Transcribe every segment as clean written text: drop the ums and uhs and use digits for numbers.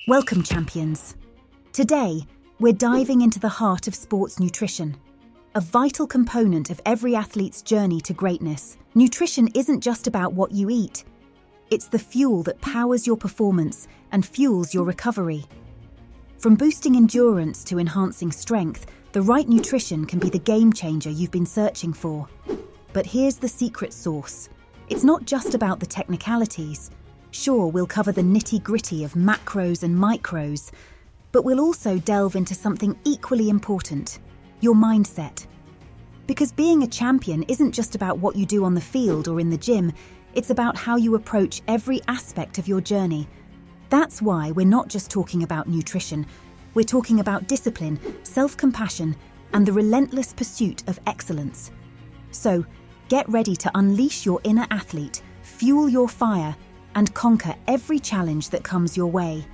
Welcome, champions. Today, we're diving into the heart of sports nutrition. A vital component of every athlete's journey to greatness, nutrition isn't just about what you eat. It's the fuel that powers your performance and fuels your recovery. From boosting endurance to enhancing strength, the right nutrition can be the game changer you've been searching for. But here's the secret sauce. It's not just about the technicalities. Sure, we'll cover the nitty-gritty of macros and micros, but we'll also delve into something equally important: your mindset. Because being a champion isn't just about what you do on the field or in the gym, it's about how you approach every aspect of your journey. That's why we're not just talking about nutrition, we're talking about discipline, self-compassion, and the relentless pursuit of excellence. So, get ready to unleash your inner athlete, fuel your fire, and conquer every challenge that comes your way.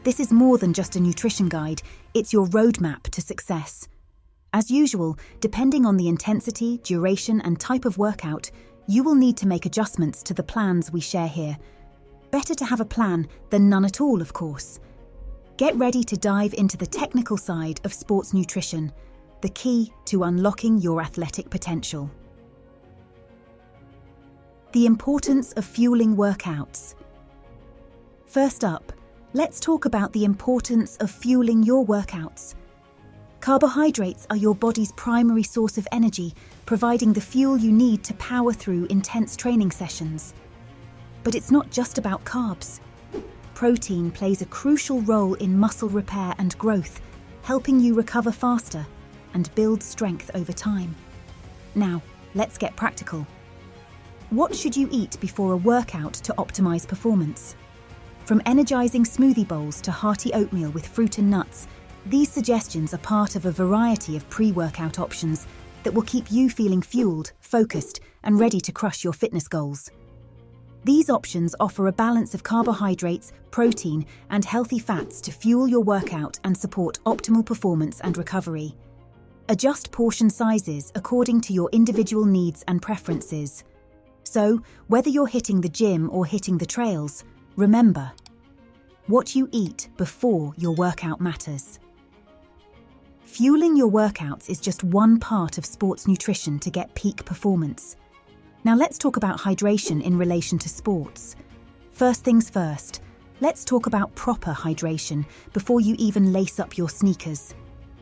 This is more than just a nutrition guide, it's your roadmap to success. As usual, depending on the intensity, duration, and type of workout, you will need to make adjustments to the plans we share here. Better to have a plan than none at all, of course. Get ready to dive into the technical side of sports nutrition, the key to unlocking your athletic potential. The importance of fueling workouts. First up, let's talk about the importance of fueling your workouts. Carbohydrates are your body's primary source of energy, providing the fuel you need to power through intense training sessions. But it's not just about carbs. Protein plays a crucial role in muscle repair and growth, helping you recover faster and build strength over time. Now, let's get practical. What should you eat before a workout to optimize performance? From energizing smoothie bowls to hearty oatmeal with fruit and nuts, these suggestions are part of a variety of pre-workout options that will keep you feeling fueled, focused, and ready to crush your fitness goals. These options offer a balance of carbohydrates, protein, and healthy fats to fuel your workout and support optimal performance and recovery. Adjust portion sizes according to your individual needs and preferences. So, whether you're hitting the gym or hitting the trails, remember, what you eat before your workout matters. Fueling your workouts is just one part of sports nutrition to get peak performance. Now let's talk about hydration in relation to sports. First things first, let's talk about proper hydration before you even lace up your sneakers.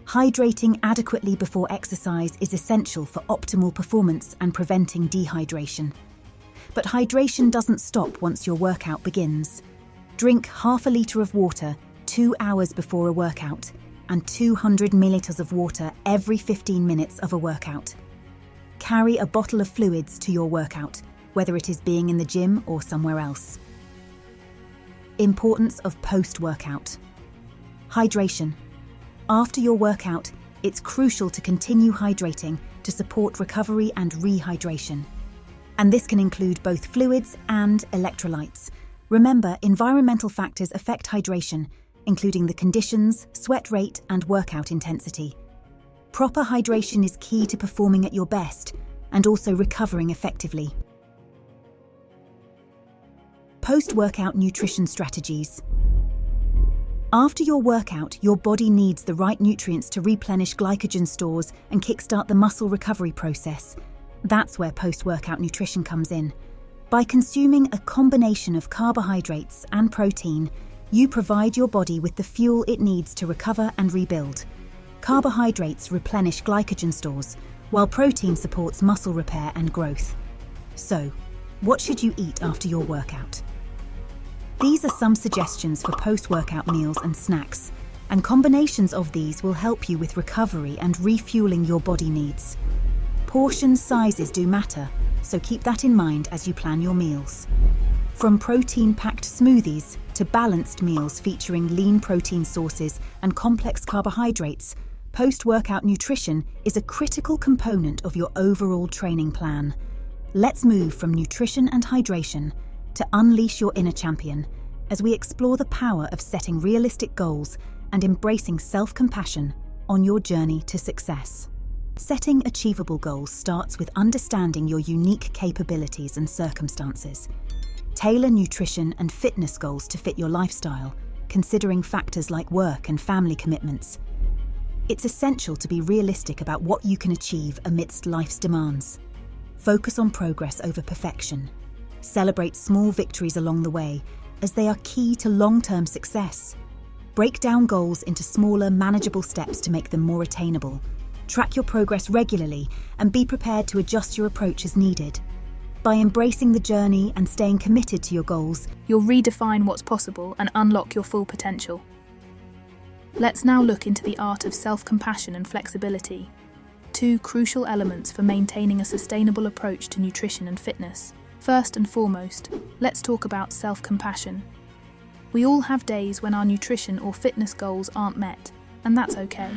Hydrating adequately before exercise is essential for optimal performance and preventing dehydration. But hydration doesn't stop once your workout begins. Drink half a litre of water 2 hours before a workout and 200 milliliters of water every 15 minutes of a workout. Carry a bottle of fluids to your workout, whether it is being in the gym or somewhere else. Importance of post-workout. Hydration. After your workout, it's crucial to continue hydrating to support recovery and rehydration. And this can include both fluids and electrolytes. Remember, environmental factors affect hydration, including the conditions, sweat rate, and workout intensity. Proper hydration is key to performing at your best and also recovering effectively. Post-workout nutrition strategies. After your workout, your body needs the right nutrients to replenish glycogen stores and kickstart the muscle recovery process. That's where post-workout nutrition comes in. By consuming a combination of carbohydrates and protein, you provide your body with the fuel it needs to recover and rebuild. Carbohydrates replenish glycogen stores, while protein supports muscle repair and growth. So, what should you eat after your workout? These are some suggestions for post-workout meals and snacks, and combinations of these will help you with recovery and refueling your body needs. Portion sizes do matter, so keep that in mind as you plan your meals. From protein-packed smoothies to balanced meals featuring lean protein sources and complex carbohydrates, post-workout nutrition is a critical component of your overall training plan. Let's move from nutrition and hydration to unleash your inner champion as we explore the power of setting realistic goals and embracing self-compassion on your journey to success. Setting achievable goals starts with understanding your unique capabilities and circumstances. Tailor nutrition and fitness goals to fit your lifestyle, considering factors like work and family commitments. It's essential to be realistic about what you can achieve amidst life's demands. Focus on progress over perfection. Celebrate small victories along the way, as they are key to long-term success. Break down goals into smaller, manageable steps to make them more attainable. Track your progress regularly and be prepared to adjust your approach as needed. By embracing the journey and staying committed to your goals, You'll redefine what's possible and unlock your full potential. Let's now look into the art of self-compassion and flexibility, two crucial elements for maintaining a sustainable approach to nutrition and fitness. First and foremost, let's talk about self-compassion. We all have days when our nutrition or fitness goals aren't met, and that's okay.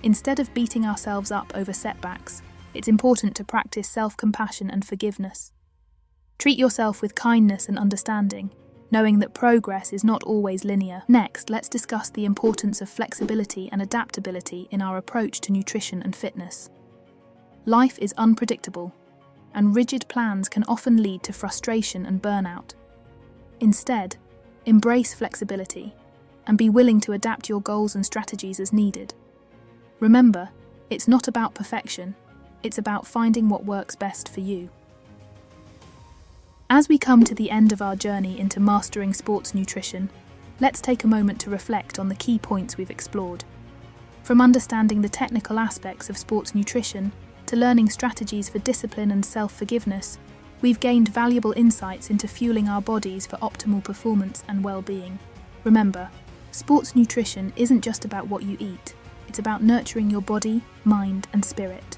Instead of beating ourselves up over setbacks, it's important to practice self-compassion and forgiveness. Treat yourself with kindness and understanding, knowing that progress is not always linear. Next, let's discuss the importance of flexibility and adaptability in our approach to nutrition and fitness. Life is unpredictable, and rigid plans can often lead to frustration and burnout. Instead, embrace flexibility and be willing to adapt your goals and strategies as needed. Remember, it's not about perfection, it's about finding what works best for you. As we come to the end of our journey into mastering sports nutrition, let's take a moment to reflect on the key points we've explored. From understanding the technical aspects of sports nutrition to learning strategies for discipline and self-forgiveness, we've gained valuable insights into fueling our bodies for optimal performance and well-being. Remember, sports nutrition isn't just about what you eat, it's about nurturing your body, mind, and spirit.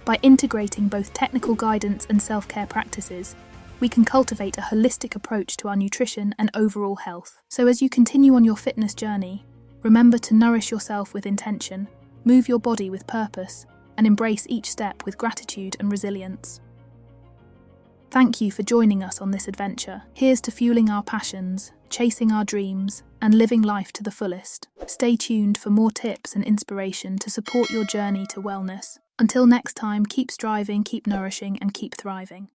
By integrating both technical guidance and self-care practices, we can cultivate a holistic approach to our nutrition and overall health. So as you continue on your fitness journey, remember to nourish yourself with intention, move your body with purpose, and embrace each step with gratitude and resilience. Thank you for joining us on this adventure. Here's to fueling our passions, chasing our dreams, and living life to the fullest. Stay tuned for more tips and inspiration to support your journey to wellness. Until next time, keep striving, keep nourishing, and keep thriving.